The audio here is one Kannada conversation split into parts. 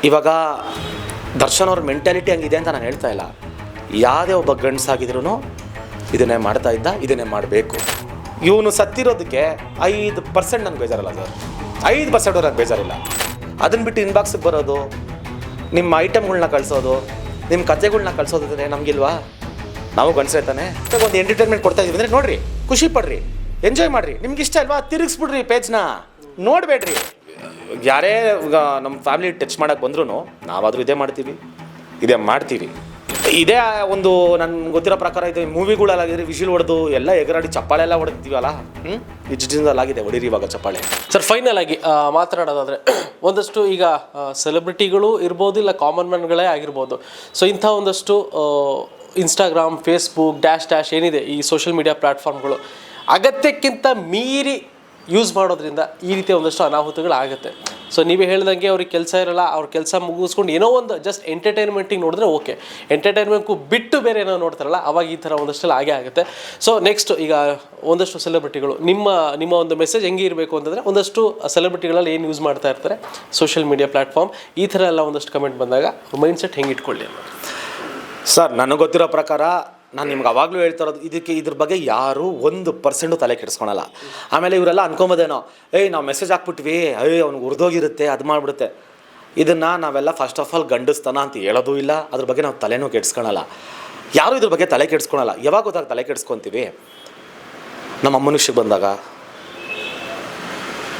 ಇವಾಗ ದರ್ಶನ್ ಅವ್ರ ಮೆಂಟಾಲಿಟಿ ಹಂಗಿದೆ ಅಂತ ನಾನು ಹೇಳ್ತಾ ಇಲ್ಲ. ಯಾವುದೇ ಒಬ್ಬ ಗಂಡಸಾಗಿದ್ರೂ ಇದನ್ನೇ ಮಾಡ್ತಾ ಇದ್ದ, ಇದನ್ನೇ ಮಾಡಬೇಕು. ಇವನು ಸತ್ತಿರೋದಕ್ಕೆ 5% ನನಗೆ ಬೇಜಾರಲ್ಲ ಸರ್, 5% ನನಗೆ ಬೇಜಾರಿಲ್ಲ. ಅದನ್ನು ಬಿಟ್ಟು ಇನ್ಬಾಕ್ಸಿಗೆ ಬರೋದು, ನಿಮ್ಮ ಐಟಮ್ಗಳ್ನ ಕಳಿಸೋದು, ನಿಮ್ಮ ಕಥೆಗಳ್ನ ಕಳಿಸೋದಿದ್ರೆ ನಮಗಿಲ್ವಾ? ನಾವು ಗಂಡಸೇ ತಾನೆ. ಒಂದು ಎಂಟರ್ಟೈನ್ಮೆಂಟ್ ಕೊಡ್ತಾ ಇದೀವಿ ಅಂದರೆ ನೋಡಿರಿ, ಖುಷಿ ಪಡ್ರಿ, ಎಂಜಾಯ್ ಮಾಡಿರಿ. ನಿಮ್ಗೆ ಇಷ್ಟ ಅಲ್ವಾ, ತಿರುಗಿಸ್ಬಿಡ್ರಿ ಪೇಜ್ನ, ನೋಡಬೇಡ್ರಿ. ಯಾರೇ ನಮ್ಮ ಫ್ಯಾಮಿಲಿ ಟಚ್ ಮಾಡೋಕ್ಕೆ ಬಂದ್ರೂ ನಾವಾದರೂ ಇದೇ ಮಾಡ್ತೀವಿ, ಇದೇ ಮಾಡ್ತೀವಿ. ಇದೇ ಒಂದು ನನಗೆ ಗೊತ್ತಿರೋ ಪ್ರಕಾರ ಇದು ಮೂವಿಗಳಲ್ಲಾಗಿದ್ರೆ ವಿಷಲ್ ಹೊಡೆದು ಎಲ್ಲ ಎಗರಾಡಿ ಚಪ್ಪಾಳೆ ಎಲ್ಲ ಹೊಡೆದಿದ್ದೀವಲ್ಲ, ಇಜ್ಜಿಂದಲಾಗಿದೆ ಹೊಡೀರಿ ಇವಾಗ ಚಪ್ಪಾಳೆ. ಸರ್, ಫೈನಲ್ ಆಗಿ ಮಾತನಾಡೋದಾದರೆ ಒಂದಷ್ಟು ಈಗ ಸೆಲೆಬ್ರಿಟಿಗಳು ಇರ್ಬೋದು, ಇಲ್ಲ ಕಾಮನ್ ಮ್ಯಾನ್ಗಳೇ ಆಗಿರ್ಬೋದು. ಸೊ ಇಂಥ ಒಂದಷ್ಟು ಇನ್ಸ್ಟಾಗ್ರಾಮ್, ಫೇಸ್ಬುಕ್, ಡ್ಯಾಶ್ ಏನಿದೆ ಈ ಸೋಷಿಯಲ್ ಮೀಡಿಯಾ ಪ್ಲ್ಯಾಟ್ಫಾರ್ಮ್ಗಳು ಅಗತ್ಯಕ್ಕಿಂತ ಮೀರಿ ಯೂಸ್ ಮಾಡೋದ್ರಿಂದ ಈ ರೀತಿಯ ಒಂದಷ್ಟು ಅನಾಹುತಗಳಾಗುತ್ತೆ. ಸೊ ನೀವೇ ಹೇಳ್ದಂಗೆ ಅವ್ರಿಗೆ ಕೆಲಸ ಇರೋಲ್ಲ, ಅವ್ರ ಕೆಲಸ ಮುಗಿಸ್ಕೊಂಡು ಏನೋ ಒಂದು ಜಸ್ಟ್ ಎಂಟರ್ಟೈನ್ಮೆಂಟಿಗೆ ನೋಡಿದ್ರೆ ಓಕೆ, ಎಂಟರ್ಟೈನ್ಮೆಂಟ್ಗೂ ಬಿಟ್ಟು ಬೇರೆ ಏನೋ ನೋಡ್ತಾರಲ್ಲ ಅವಾಗ ಈ ಥರ ಒಂದಷ್ಟೆಲ್ಲ ಆಗೇ ಆಗುತ್ತೆ. ಸೊ ನೆಕ್ಸ್ಟ್ ಈಗ ಒಂದಷ್ಟು ಸೆಲೆಬ್ರಿಟಿಗಳು ನಿಮ್ಮ ಒಂದು ಮೆಸೇಜ್ ಹೆಂಗೆ ಇರಬೇಕು ಅಂತಂದರೆ, ಒಂದಷ್ಟು ಸೆಲೆಬ್ರಿಟಿಗಳಲ್ಲಿ ಏನು ಯೂಸ್ ಮಾಡ್ತಾ ಇರ್ತಾರೆ ಸೋಷಿಯಲ್ ಮೀಡಿಯಾ ಪ್ಲ್ಯಾಟ್ಫಾರ್ಮ್, ಈ ಥರ ಎಲ್ಲ ಒಂದಷ್ಟು ಕಮೆಂಟ್ ಬಂದಾಗ ಮೈಂಡ್ಸೆಟ್ ಹೆಂಗೆ ಇಟ್ಕೊಳ್ಳಿ ಅನ್ನೋದು. ಸರ್, ನನಗೆ ಗೊತ್ತಿರೋ ಪ್ರಕಾರ ನಾನು ನಿಮ್ಗೆ ಅವಾಗಲೂ ಹೇಳ್ತಾ ಇರೋದು, ಇದ್ರ ಬಗ್ಗೆ ಯಾರೂ 1% ತಲೆ ಕೆಡಿಸ್ಕೊಳಲ್ಲ. ಆಮೇಲೆ ಇವರೆಲ್ಲ ಅನ್ಕೊಂಬೋದೇನೋ, ನಾವು ಮೆಸೇಜ್ ಹಾಕ್ಬಿಟ್ವಿ, ಅವ್ನಿಗೆ ಉರಿದೋಗಿರುತ್ತೆ, ಅದು ಮಾಡಿಬಿಡುತ್ತೆ. ಇದನ್ನು ನಾವೆಲ್ಲ ಫಸ್ಟ್ ಆಫ್ ಆಲ್ ಗಂಡಸ್ತನ ಅಂತ ಹೇಳೋದು ಇಲ್ಲ, ಅದ್ರ ಬಗ್ಗೆ ನಾವು ತಲೆನೂ ಕೆಡಿಸ್ಕೊಳಲ್ಲ. ಯಾರೂ ಇದ್ರ ಬಗ್ಗೆ ತಲೆ ಕೆಡಿಸ್ಕೊಳಲ್ಲ. ಯಾವಾಗ ಗೊತ್ತಾಗ ತಲೆ ಕೆಡಿಸ್ಕೊತೀವಿ? ನಮ್ಮ ಅಮ್ಮನ ವಿಷಯಕ್ಕೆ ಬಂದಾಗ,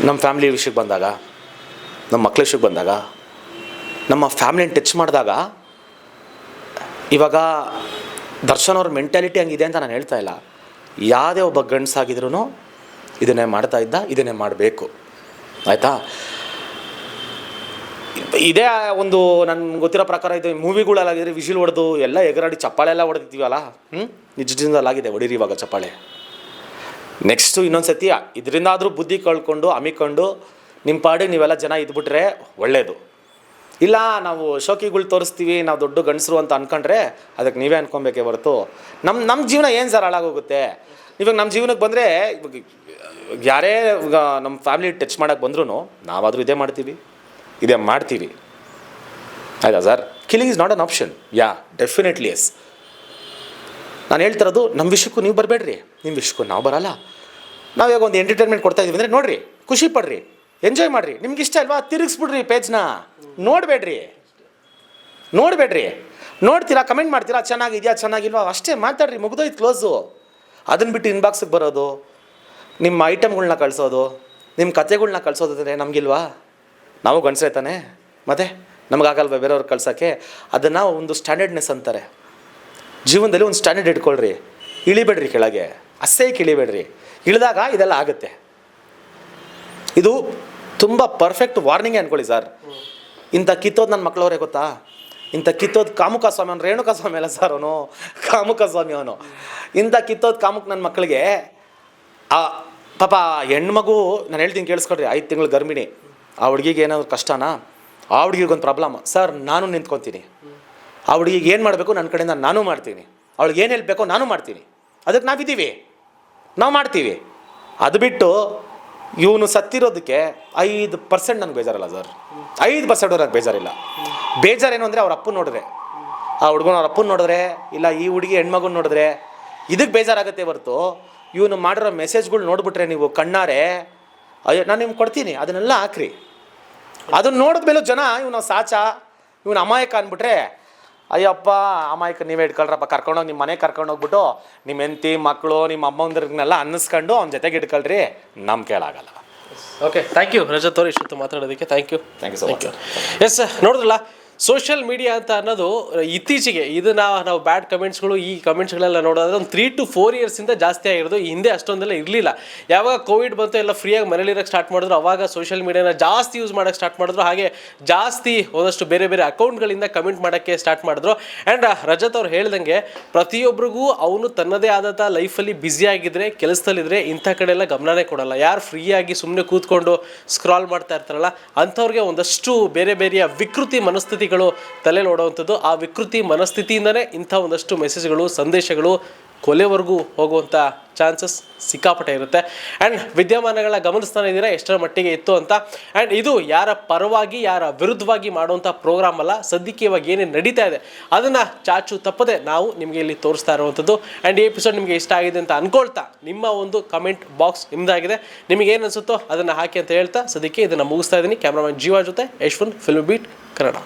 ನಮ್ಮ ಫ್ಯಾಮ್ಲಿ ವಿಷಯಕ್ಕೆ ಬಂದಾಗ, ನಮ್ಮ ಮಕ್ಳ ವಿಷಯಕ್ಕೆ ಬಂದಾಗ, ನಮ್ಮ ಫ್ಯಾಮ್ಲಿನ ಟಚ್ ಮಾಡಿದಾಗ. ಇವಾಗ ದರ್ಶನ್ ಅವ್ರ ಮೆಂಟಾಲಿಟಿ ಹಂಗಿದೆ ಅಂತ ನಾನು ಹೇಳ್ತಾ ಇಲ್ಲ. ಯಾವುದೇ ಒಬ್ಬ ಗಂಡಸಾಗಿದ್ರೂ ಇದನ್ನೇ ಮಾಡ್ತಾ ಇದ್ದ, ಇದನ್ನೇ ಮಾಡಬೇಕು. ಆಯಿತಾ? ಇದೇ ಒಂದು ನನಗೆ ಗೊತ್ತಿರೋ ಪ್ರಕಾರ ಇದು ಮೂವಿಗಳಲ್ಲಾಗಿದ್ರೆ ವಿಷಲ್ ಹೊಡೆದು ಎಲ್ಲ ಎಗರಾಡಿ ಚಪ್ಪಾಳೆ ಎಲ್ಲ ಹೊಡೆದಿದ್ದೀವಲ್ಲ, ನಿಜದಿಂದಲಾಗಿದೆ ಹೊಡೀರಿ ಇವಾಗ ಚಪ್ಪಾಳೆ. ನೆಕ್ಸ್ಟು ಇನ್ನೊಂದು ಸತಿ ಇದರಿಂದಾದರೂ ಬುದ್ಧಿ ಕಳ್ಕೊಂಡು ಅಮ್ಮಿಕೊಂಡು ನಿಮ್ಮ ಪಾಡಿಗೆ ನೀವೆಲ್ಲ ಜನ ಇದ್ಬಿಟ್ರೆ ಒಳ್ಳೆಯದು. ಇಲ್ಲ ನಾವು ಶೋಕಿಗಳು ತೋರಿಸ್ತೀವಿ, ನಾವು ದೊಡ್ಡ ಗಂಡಸರು ಅಂತ ಅಂದ್ಕೊಂಡ್ರೆ ಅದಕ್ಕೆ ನೀವೇ ಅನ್ಕೊಬೇಕೇ ಹೊರತು ನಮ್ಮ ಜೀವನ ಏನು ಸರ್ ಹಾಳಾಗೋಗುತ್ತೆ. ಇವಾಗ ನಮ್ಮ ಜೀವನಕ್ಕೆ ಬಂದರೆ ಇವಾಗ ಯಾರೇ ನಮ್ಮ ಫ್ಯಾಮಿಲಿ ಟಚ್ ಮಾಡೋಕ್ಕೆ ಬಂದ್ರೂ ನಾವಾದರೂ ಇದೇ ಮಾಡ್ತೀವಿ, ಇದೇ ಮಾಡ್ತೀವಿ. ಆಯಿತಾ sir? Killing is not an option. Yeah, definitely yes. ನಾನು ಹೇಳ್ತಿರೋದು, ನಮ್ಮ ವಿಷಯಕ್ಕೂ ನೀವು ಬರಬೇಡ್ರಿ, ನಿಮ್ಮ ವಿಷಯಕ್ಕೂ ನಾವು ಬರಲ್ಲ. ನಾವು ಇವಾಗ ಒಂದು ಎಂಟರ್ಟೈನ್ಮೆಂಟ್ ಕೊಡ್ತಾ ಇದೀವಿ ಅಂದರೆ ನೋಡಿರಿ, ಖುಷಿ ಪಡ್ರಿ, ಎಂಜಾಯ್ ಮಾಡಿರಿ. ನಿಮ್ಗೆ ಇಷ್ಟ ಅಲ್ವಾ, ತಿರುಗಿಸ್ಬಿಡ್ರಿ ಪೇಜ್ನ, ನೋಡಬೇಡ್ರಿ. ನೋಡ್ತೀರಾ, ಕಮೆಂಟ್ ಮಾಡ್ತೀರಾ, ಚೆನ್ನಾಗಿದೆಯಾ ಚೆನ್ನಾಗಿಲ್ವಾ ಅಷ್ಟೇ ಮಾತಾಡ್ರಿ, ಮುಗ್ದೋಯ್ತು, ಕ್ಲೋಸು. ಅದನ್ನು ಬಿಟ್ಟು ಇನ್ಬಾಕ್ಸಿಗೆ ಬರೋದು, ನಿಮ್ಮ ಐಟಮ್ಗಳ್ನ ಕಳಿಸೋದು, ನಿಮ್ಮ ಕಥೆಗಳ್ನ ಕಳಿಸೋದಿದ್ರೆ ನಮಗಿಲ್ವಾ? ನಾವು ಗಂಡಸೇ ತಾನೆ. ಮತ್ತು ನಮಗಾಗಲ್ವ ಬೇರೆಯವ್ರಿಗೆ ಕಳ್ಸೋಕ್ಕೆ? ಅದನ್ನು ಒಂದು ಸ್ಟ್ಯಾಂಡರ್ಡ್ನೆಸ್ ಅಂತಾರೆ. ಜೀವನದಲ್ಲಿ ಒಂದು ಸ್ಟ್ಯಾಂಡರ್ಡ್ ಇಟ್ಕೊಳ್ರಿ, ಇಳಿಬೇಡ್ರಿ ಕೆಳಗೆ, ಅಸಹ್ಯಕ್ಕೆ ಇಳಿಬೇಡ್ರಿ. ಇಳಿದಾಗ ಇದೆಲ್ಲ ಆಗುತ್ತೆ. ಇದು ತುಂಬ ಪರ್ಫೆಕ್ಟ್ ವಾರ್ನಿಂಗ್ ಅಂದ್ಕೊಳ್ಳಿ ಸರ್. ಇಂಥ ಕಿತ್ತೋದು ನನ್ನ ಮಕ್ಕಳವರೇ ಗೊತ್ತಾ? ಇಂಥ ಕಿತ್ತೋದು ಕಾಮುಕ ಸ್ವಾಮಿ, ಅವನು ರೇಣುಕಾ ಸ್ವಾಮಿ ಅಲ್ಲ ಸರ್, ಅವನು ಕಾಮುಕ ಸ್ವಾಮಿ. ಅವನು ಇಂಥ ಕಿತ್ತೋದು ಕಾಮುಕ್ ನನ್ನ ಮಕ್ಕಳಿಗೆ ಪಾಪ ಹೆಣ್ಮಗು, ನಾನು ಹೇಳ್ತೀನಿ ಕೇಳಿಸ್ಕೊಡ್ರಿ, 5 ತಿಂಗಳು ಗರ್ಭಿಣಿ. ಆ ಹುಡುಗಿಗೆ ಏನಾದ್ರು ಕಷ್ಟನಾ? ಆ ಹುಡುಗಿಗೊಂದು ಪ್ರಾಬ್ಲಮ್ ಸರ್, ನಾನು ನಿಂತ್ಕೊತೀನಿ. ಆ ಹುಡುಗಿಗೆ ಏನು ಮಾಡಬೇಕು ನನ್ನ ಕಡೆಯಿಂದ ನಾನು ಮಾಡ್ತೀನಿ, ಅವಳಿಗೆ ಏನು ಹೇಳಬೇಕೋ ನಾನು ಮಾಡ್ತೀನಿ. ಅದಕ್ಕೆ ನಾವಿದ್ದೀವಿ, ನಾವು ಮಾಡ್ತೀವಿ. ಅದು ಬಿಟ್ಟು ಇವನು ಸತ್ತಿರೋದಕ್ಕೆ 5% ನನಗೆ ಬೇಜಾರಲ್ಲ ಸರ್, 5% ನನಗೆ ಬೇಜಾರಿಲ್ಲ. ಬೇಜಾರೇನು ಅಂದರೆ ಅವ್ರ ಅಪ್ಪನ ನೋಡಿದ್ರೆ, ಆ ಹುಡುಗನ ಅವ್ರ ಅಪ್ಪನ ನೋಡಿದ್ರೆ, ಇಲ್ಲ ಈ ಹುಡುಗಿ ಹೆಣ್ಮಗನ ನೋಡಿದ್ರೆ ಇದಕ್ಕೆ ಬೇಜಾರಾಗುತ್ತೆ ಹೊರತು ಇವನು ಮಾಡಿರೋ ಮೆಸೇಜ್ಗಳು ನೋಡಿಬಿಟ್ರೆ ನೀವು ಕಣ್ಣಾರೆ, ಅಯ್ಯೋ ನಾನು ನಿಮ್ಗೆ ಕೊಡ್ತೀನಿ ಅದನ್ನೆಲ್ಲ ಹಾಕ್ರಿ. ಅದನ್ನು ನೋಡಿದ್ಮೇಲೂ ಜನ ಇವನು ಸಾಚ, ಇವನು ಅಮಾಯಕ ಅಂದ್ಬಿಟ್ರೆ, ಅಯ್ಯಪ್ಪ ಅಮಾಯಕ ನೀವೇ ಇಟ್ಕೊಳ್ರಪ್ಪ, ಕರ್ಕೊಂಡೋಗಿ ನಿಮ್ಮ ಮನೆಗೆ ಕರ್ಕೊಂಡೋಗ್ಬಿಟ್ಟು ನಿಮ್ಮ ಹೆಂಡತಿ ಮಕ್ಕಳು ನಿಮ್ಮ ಅಮ್ಮಂದ್ರನ್ನೆಲ್ಲ ಅನ್ನಿಸ್ಕೊಂಡು ಅವ್ನ ಜೊತೆಗೆ ಇಟ್ಕೊಳ್ರಿ, ನಮ್ಮ ಕೇಳಾಗಲ್ಲ. ಓಕೆ, ಥ್ಯಾಂಕ್ ಯು ರಜತ್ ಅವರು ಇಷ್ಟೊತ್ತು ಮಾತಾಡೋದಕ್ಕೆ. Thank you so much. Yes, ನೋಡಿದ್ರಲ್ಲ ಸೋಷಿಯಲ್ ಮೀಡಿಯಾ ಅಂತ ಅನ್ನೋದು ಇತ್ತೀಚೆಗೆ ಇದನ್ನು ನಾವು ಬ್ಯಾಡ್ ಕಮೆಂಟ್ಸ್ಗಳು ಈ ಕಮೆಂಟ್ಸ್ಗಳೆಲ್ಲ ನೋಡೋದ್ರೆ ಒಂದು 3 to 4 ಇಯರ್ಸಿಂದ ಜಾಸ್ತಿ ಆಗಿರೋದು. ಈ ಹಿಂದೆ ಅಷ್ಟೊಂದೆಲ್ಲ ಇರಲಿಲ್ಲ. ಯಾವಾಗ ಕೋವಿಡ್ ಬಂತು, ಎಲ್ಲ ಫ್ರೀಯಾಗಿ ಮನೇಲಿರೋಕ್ಕೆ ಸ್ಟಾರ್ಟ್ ಮಾಡಿದ್ರು, ಅವಾಗ ಸೋಷಿಯಲ್ ಮೀಡಿಯಾನ ಜಾಸ್ತಿ ಯೂಸ್ ಮಾಡೋಕ್ಕೆ ಸ್ಟಾರ್ಟ್ ಮಾಡಿದ್ರು. ಹಾಗೆ ಜಾಸ್ತಿ ಒಂದಷ್ಟು ಬೇರೆ ಬೇರೆ ಅಕೌಂಟ್ಗಳಿಂದ ಕಮೆಂಟ್ ಮಾಡೋಕ್ಕೆ ಸ್ಟಾರ್ಟ್ ಮಾಡಿದ್ರು. ಆ್ಯಂಡ್ ರಜತ್ ಅವ್ರು ಹೇಳ್ದಂಗೆ ಪ್ರತಿಯೊಬ್ಬರಿಗೂ ಅವನು ತನ್ನದೇ ಆದಂಥ ಲೈಫಲ್ಲಿ ಬ್ಯುಸಿಯಾಗಿದ್ದರೆ, ಕೆಲಸದಲ್ಲಿದ್ದರೆ ಇಂಥ ಕಡೆ ಎಲ್ಲ ಗಮನನೇ ಕೊಡಲ್ಲ. ಯಾರು ಫ್ರೀಯಾಗಿ ಸುಮ್ಮನೆ ಕೂತ್ಕೊಂಡು ಸ್ಕ್ರಾಲ್ ಮಾಡ್ತಾ ಇರ್ತಾರಲ್ಲ ಅಂಥವ್ರಿಗೆ ಒಂದಷ್ಟು ಬೇರೆ ಬೇರೆಯ ವಿಕೃತಿ ಮನಸ್ಥಿತಿ ವಿಕೃತಿಗಳು ತಲೆಯಲ್ಲಿ ಓಡುವಂಥದ್ದು. ಆ ವಿಕೃತಿ ಮನಸ್ಥಿತಿಯಿಂದನೇ ಇಂಥ ಒಂದಷ್ಟು ಮೆಸೇಜ್ಗಳು, ಸಂದೇಶಗಳು ಕೊಲೆವರೆಗೂ ಹೋಗುವಂಥ ಚಾನ್ಸಸ್ ಸಿಕ್ಕಾಪಟ್ಟೆ ಇರುತ್ತೆ. ಆ್ಯಂಡ್ ವಿದ್ಯಮಾನಗಳ ಗಮನಿಸ್ತಾನೆ ಇದ್ದೀರಾ ಎಷ್ಟರ ಮಟ್ಟಿಗೆ ಇತ್ತು ಅಂತ. ಆ್ಯಂಡ್ ಇದು ಯಾರ ಪರವಾಗಿ ಯಾರ ವಿರುದ್ಧವಾಗಿ ಮಾಡುವಂಥ ಪ್ರೋಗ್ರಾಮ್ ಅಲ್ಲ. ಸದ್ಯಕ್ಕೆ ಇವಾಗ ಏನೇನು ನಡೀತಾ ಇದೆ ಅದನ್ನು ಚಾಚು ತಪ್ಪದೆ ನಾವು ನಿಮಗೆ ಇಲ್ಲಿ ತೋರಿಸ್ತಾ ಇರುವಂಥದ್ದು. ಆ್ಯಂಡ್ ಈ ಎಪಿಸೋಡ್ ನಿಮಗೆ ಇಷ್ಟ ಆಗಿದೆ ಅಂತ ಅಂದ್ಕೊಳ್ತಾ ನಿಮ್ಮ ಒಂದು ಕಮೆಂಟ್ ಬಾಕ್ಸ್ ನಿಮ್ಮದಾಗಿದೆ. ನಿಮಗೆ ಏನು ಅನಿಸುತ್ತೋ ಅದನ್ನು ಹಾಕಿ ಅಂತ ಹೇಳ್ತಾ ಸದ್ಯಕ್ಕೆ ಇದನ್ನು ಮುಗಿಸ್ತಾ ಇದ್ದೀನಿ. ಕ್ಯಾಮ್ರಾಮನ್ ಜೀವಾ ಜೊತೆ ಯಶ್ವಂತ್, ಫಿಲ್ಮ್ ಬೀಟ್ ಕನ್ನಡ.